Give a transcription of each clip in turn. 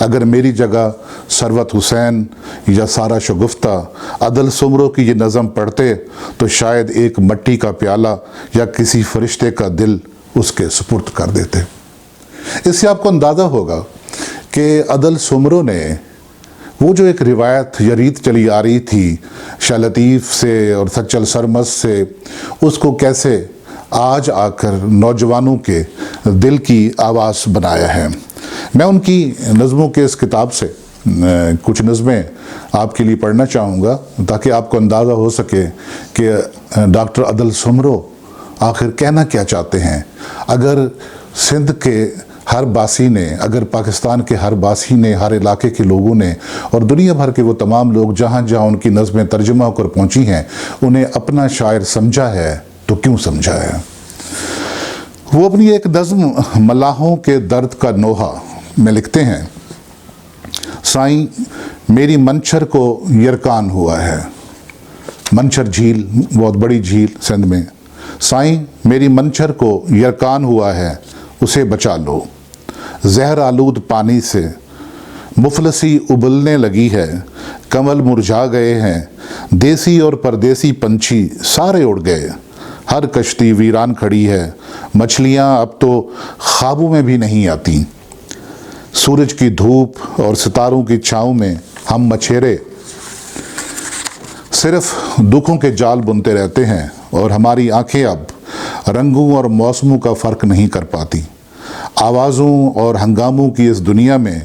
اگر میری جگہ ثروت حسین یا سارا شگفتہ عدل سمرو کی یہ نظم پڑھتے تو شاید ایک مٹی کا پیالہ یا کسی فرشتے کا دل اس کے سپرد کر دیتے۔ اس سے آپ کو اندازہ ہوگا کہ عدل سمرو نے وہ جو ایک روایت یا ریت چلی آ رہی تھی شاہ لطیف سے اور سچل سرمست سے، اس کو کیسے آج آ کر نوجوانوں کے دل کی آواز بنایا ہے۔ میں ان کی نظموں کے اس کتاب سے کچھ نظمیں آپ کے لیے پڑھنا چاہوں گا تاکہ آپ کو اندازہ ہو سکے کہ ڈاکٹر عدل سمرو آخر کہنا کیا چاہتے ہیں۔ اگر سندھ کے ہر باسی نے، اگر پاکستان کے ہر باسی نے، ہر علاقے کے لوگوں نے اور دنیا بھر کے وہ تمام لوگ جہاں جہاں ان کی نظمیں ترجمہ ہو کر پہنچی ہیں، انہیں اپنا شاعر سمجھا ہے تو کیوں سمجھا ہے؟ وہ اپنی ایک نظم ملاحوں کے درد کا نوحہ میں لکھتے ہیں، سائیں میری منچھر کو یرکان ہوا ہے۔ منچھر جھیل بہت بڑی جھیل سندھ میں۔ سائیں میری منچھر کو یرکان ہوا ہے، اسے بچا لو۔ زہر آلود پانی سے مفلسی ابلنے لگی ہے، کمل مرجھا گئے ہیں، دیسی اور پردیسی پنچھی سارے اڑ گئے، ہر کشتی ویران کھڑی ہے، مچھلیاں اب تو خوابوں میں بھی نہیں آتی۔ سورج کی دھوپ اور ستاروں کی چھاؤں میں ہم مچھیرے صرف دکھوں کے جال بنتے رہتے ہیں اور ہماری آنکھیں اب رنگوں اور موسموں کا فرق نہیں کر پاتی۔ آوازوں اور ہنگاموں کی اس دنیا میں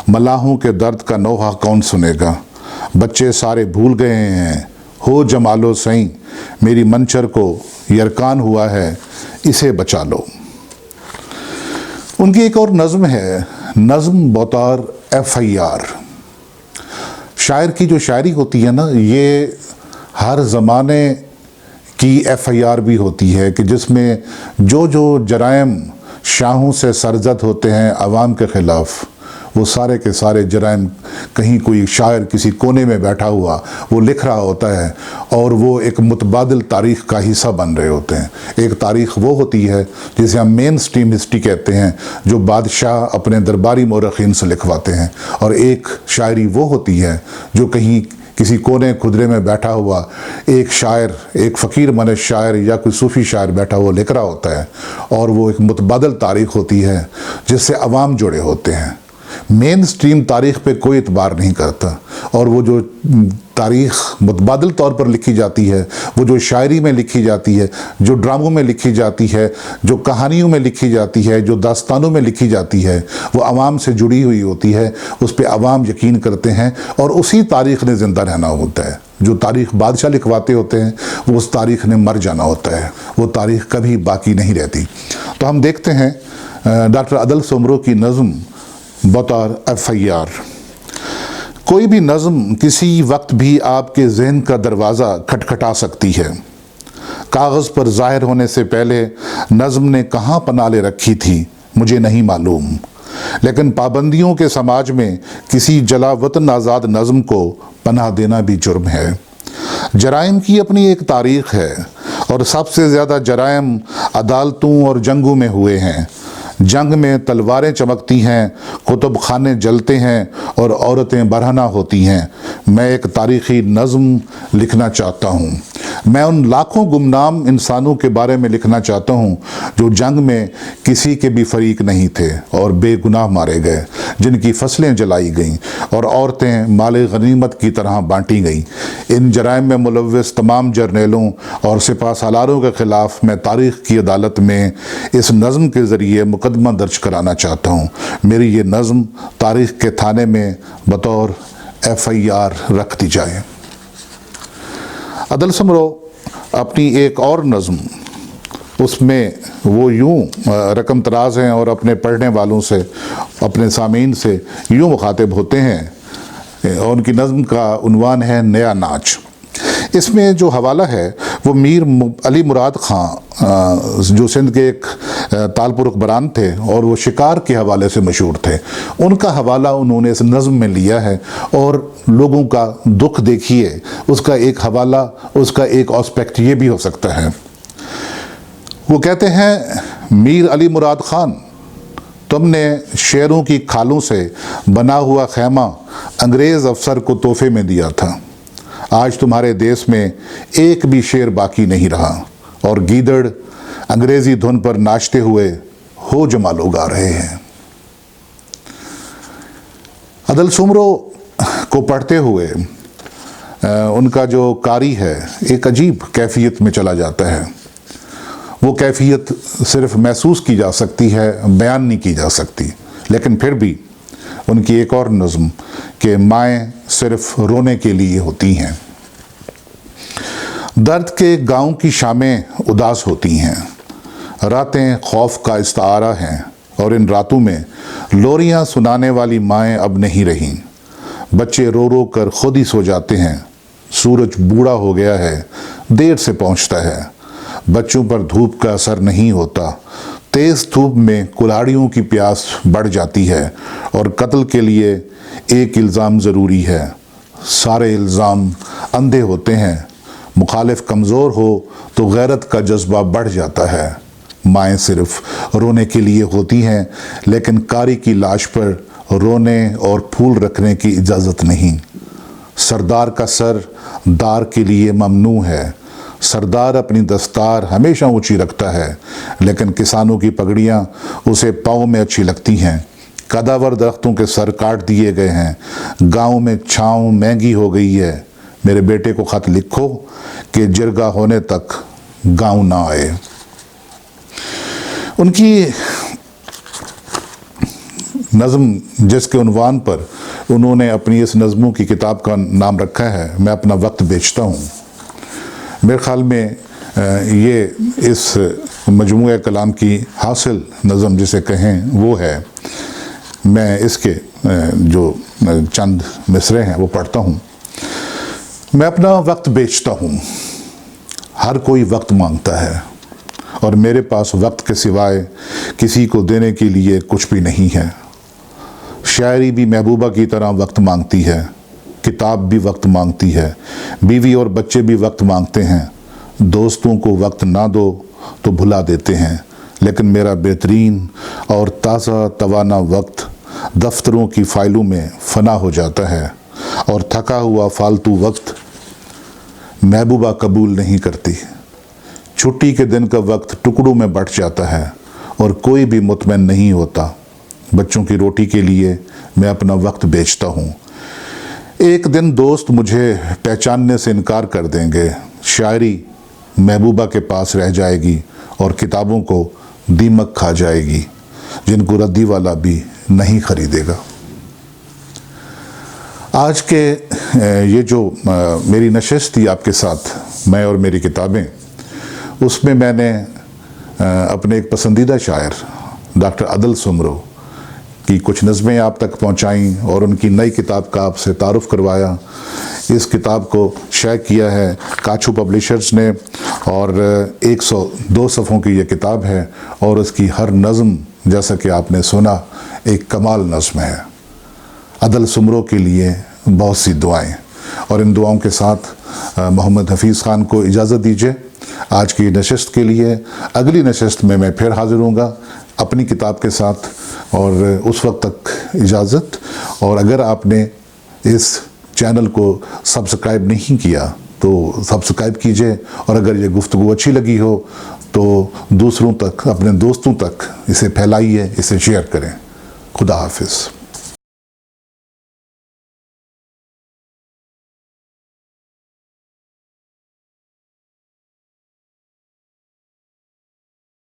ملاحوں کے درد کا نوحہ کون سنے گا؟ بچے سارے بھول گئے ہیں، ہو جمالو سائیں میری منچر کو یرکان ہوا ہے، اسے بچا لو۔ ان کی ایک اور نظم ہے، نظم بطور FIR۔ شاعر کی جو شاعری ہوتی ہے نا، یہ ہر زمانے کی FIR بھی ہوتی ہے کہ جس میں جو جرائم شاہوں سے سرزد ہوتے ہیں عوام کے خلاف، وہ سارے کے سارے جرائم کہیں کوئی شاعر کسی کونے میں بیٹھا ہوا وہ لکھ رہا ہوتا ہے اور وہ ایک متبادل تاریخ کا حصہ بن رہے ہوتے ہیں۔ ایک تاریخ وہ ہوتی ہے جسے ہم مین سٹریم ہسٹری کہتے ہیں، جو بادشاہ اپنے درباری مورخین سے لکھواتے ہیں، اور ایک شاعری وہ ہوتی ہے جو کہیں کسی کونے خدرے میں بیٹھا ہوا ایک شاعر، ایک فقیر من شاعر یا کوئی صوفی شاعر بیٹھا ہوا لکھ رہا ہوتا ہے، اور وہ ایک متبادل تاریخ ہوتی ہے جس سے عوام جڑے ہوتے ہیں۔ مین سٹریم تاریخ پہ کوئی اعتبار نہیں کرتا، اور وہ جو تاریخ متبادل طور پر لکھی جاتی ہے، وہ جو شاعری میں لکھی جاتی ہے، جو ڈراموں میں لکھی جاتی ہے، جو کہانیوں میں لکھی جاتی ہے، جو داستانوں میں لکھی جاتی ہے، وہ عوام سے جڑی ہوئی ہوتی ہے، اس پہ عوام یقین کرتے ہیں، اور اسی تاریخ نے زندہ رہنا ہوتا ہے۔ جو تاریخ بادشاہ لکھواتے ہوتے ہیں وہ اس تاریخ نے مر جانا ہوتا ہے، وہ تاریخ کبھی باقی نہیں رہتی۔ تو ہم دیکھتے ہیں ڈاکٹر عدل سمرو کی نظم بطور FIR۔ کوئی بھی نظم کسی وقت بھی آپ کے ذہن کا دروازہ کھٹکھٹا سکتی ہے۔ کاغذ پر ظاہر ہونے سے پہلے نظم نے کہاں پناہ لے رکھی تھی مجھے نہیں معلوم، لیکن پابندیوں کے سماج میں کسی جلا وطن آزاد نظم کو پناہ دینا بھی جرم ہے۔ جرائم کی اپنی ایک تاریخ ہے، اور سب سے زیادہ جرائم عدالتوں اور جنگوں میں ہوئے ہیں۔ جنگ میں تلواریں چمکتی ہیں، کتب خانے جلتے ہیں اور عورتیں برہنہ ہوتی ہیں۔ میں ایک تاریخی نظم لکھنا چاہتا ہوں۔ میں ان لاکھوں گمنام انسانوں کے بارے میں لکھنا چاہتا ہوں جو جنگ میں کسی کے بھی فریق نہیں تھے اور بے گناہ مارے گئے، جن کی فصلیں جلائی گئیں اور عورتیں مال غنیمت کی طرح بانٹی گئیں۔ ان جرائم میں ملوث تمام جرنیلوں اور سپہ سالاروں کے خلاف میں تاریخ کی عدالت میں اس نظم کے ذریعے مقدمہ درج کرانا چاہتا ہوں۔ میری یہ نظم تاریخ کے تھانے میں بطور FIR رکھ دی جائے۔ عدل سمرو اپنی ایک اور نظم، اس میں وہ یوں رقم تراز ہیں اور اپنے پڑھنے والوں سے، اپنے سامعین سے یوں مخاطب ہوتے ہیں، اور ان کی نظم کا عنوان ہے نیا ناچ۔ اس میں جو حوالہ ہے وہ میر علی مراد خان، جو سندھ کے ایک تالپور حکمران تھے اور وہ شکار کے حوالے سے مشہور تھے، ان کا حوالہ انہوں نے اس نظم میں لیا ہے، اور لوگوں کا دکھ دیکھیے، اس کا ایک حوالہ، اس کا ایک آسپیکٹ یہ بھی ہو سکتا ہے۔ وہ کہتے ہیں، میر علی مراد خان تم نے شیروں کی کھالوں سے بنا ہوا خیمہ انگریز افسر کو تحفے میں دیا تھا۔ آج تمہارے دیس میں ایک بھی شیر باقی نہیں رہا اور گیدڑ انگریزی دھن پر ناچتے ہوئے ہو جمالو گا رہے ہیں۔ عدل سمرو کو پڑھتے ہوئے ان کا جو قاری ہے ایک عجیب کیفیت میں چلا جاتا ہے۔ وہ کیفیت صرف محسوس کی جا سکتی ہے، بیان نہیں کی جا سکتی، لیکن پھر بھی ان کی ایک اور نظم کہ مائیں صرف رونے کے لیے ہوتی ہیں۔ درد کے گاؤں کی شامیں اداس ہوتی ہیں، راتیں خوف کا استعارہ ہیں، اور ان راتوں میں لوریاں سنانے والی مائیں اب نہیں رہیں۔ بچے رو رو کر خود ہی سو جاتے ہیں۔ سورج بوڑھا ہو گیا ہے، دیر سے پہنچتا ہے۔ بچوں پر دھوپ کا اثر نہیں ہوتا۔ تیز دھوپ میں کلاڑیوں کی پیاس بڑھ جاتی ہے اور قتل کے لیے ایک الزام ضروری ہے۔ سارے الزام اندھے ہوتے ہیں۔ مخالف کمزور ہو تو غیرت کا جذبہ بڑھ جاتا ہے۔ مائیں صرف رونے کے لیے ہوتی ہیں، لیکن قاری کی لاش پر رونے اور پھول رکھنے کی اجازت نہیں۔ سردار کا سر دار کے لیے ممنوع ہے۔ سردار اپنی دستار ہمیشہ اونچی رکھتا ہے، لیکن کسانوں کی پگڑیاں اسے پاؤں میں اچھی لگتی ہیں۔ قداور درختوں کے سر کاٹ دیے گئے ہیں۔ گاؤں میں چھاؤں مہنگی ہو گئی ہے۔ میرے بیٹے کو خط لکھو کہ جرگہ ہونے تک گاؤں نہ آئے۔ ان کی نظم جس کے عنوان پر انہوں نے اپنی اس نظموں کی کتاب کا نام رکھا ہے میں اپنا وقت بیچتا ہوں، میرے خیال میں یہ اس مجموعہ کلام کی حاصل نظم جسے کہیں وہ ہے۔ میں اس کے جو چند مصرے ہیں وہ پڑھتا ہوں۔ میں اپنا وقت بیچتا ہوں، ہر کوئی وقت مانگتا ہے، اور میرے پاس وقت کے سوائے کسی کو دینے کے لیے کچھ بھی نہیں ہے۔ شاعری بھی محبوبہ کی طرح وقت مانگتی ہے، کتاب بھی وقت مانگتی ہے، بیوی اور بچے بھی وقت مانگتے ہیں۔ دوستوں کو وقت نہ دو تو بھلا دیتے ہیں، لیکن میرا بہترین اور تازہ توانا وقت دفتروں کی فائلوں میں فنا ہو جاتا ہے، اور تھکا ہوا فالتو وقت محبوبہ قبول نہیں کرتی۔ چھٹی کے دن کا وقت ٹکڑوں میں بٹ جاتا ہے اور کوئی بھی مطمئن نہیں ہوتا۔ بچوں کی روٹی کے لیے میں اپنا وقت بیچتا ہوں۔ ایک دن دوست مجھے پہچاننے سے انکار کر دیں گے۔ شاعری محبوبہ کے پاس رہ جائے گی اور کتابوں کو دیمک کھا جائے گی، جن کو ردی والا بھی نہیں خریدے گا۔ آج کے یہ جو میری نشست تھی آپ کے ساتھ، میں اور میری کتابیں، اس میں میں نے اپنے ایک پسندیدہ شاعر ڈاکٹر عدل سمرو کی کچھ نظمیں آپ تک پہنچائیں اور ان کی نئی کتاب کا آپ سے تعارف کروایا۔ اس کتاب کو شائع کیا ہے کاچھو پبلیشرز نے، اور 102 صفحوں کی یہ کتاب ہے، اور اس کی ہر نظم جیسا کہ آپ نے سنا ایک کمال نظم ہے۔ عدل سمرو کے لیے بہت سی دعائیں، اور ان دعاؤں کے ساتھ محمد حفیظ خان کو اجازت دیجیے آج کی نشست کے لیے۔ اگلی نشست میں پھر حاضر ہوں گا اپنی کتاب کے ساتھ، اور اس وقت تک اجازت۔ اور اگر آپ نے اس چینل کو سبسکرائب نہیں کیا تو سبسکرائب کیجئے، اور اگر یہ گفتگو اچھی لگی ہو تو دوسروں تک، اپنے دوستوں تک اسے پھیلائیے، اسے شیئر کریں۔ خدا حافظ۔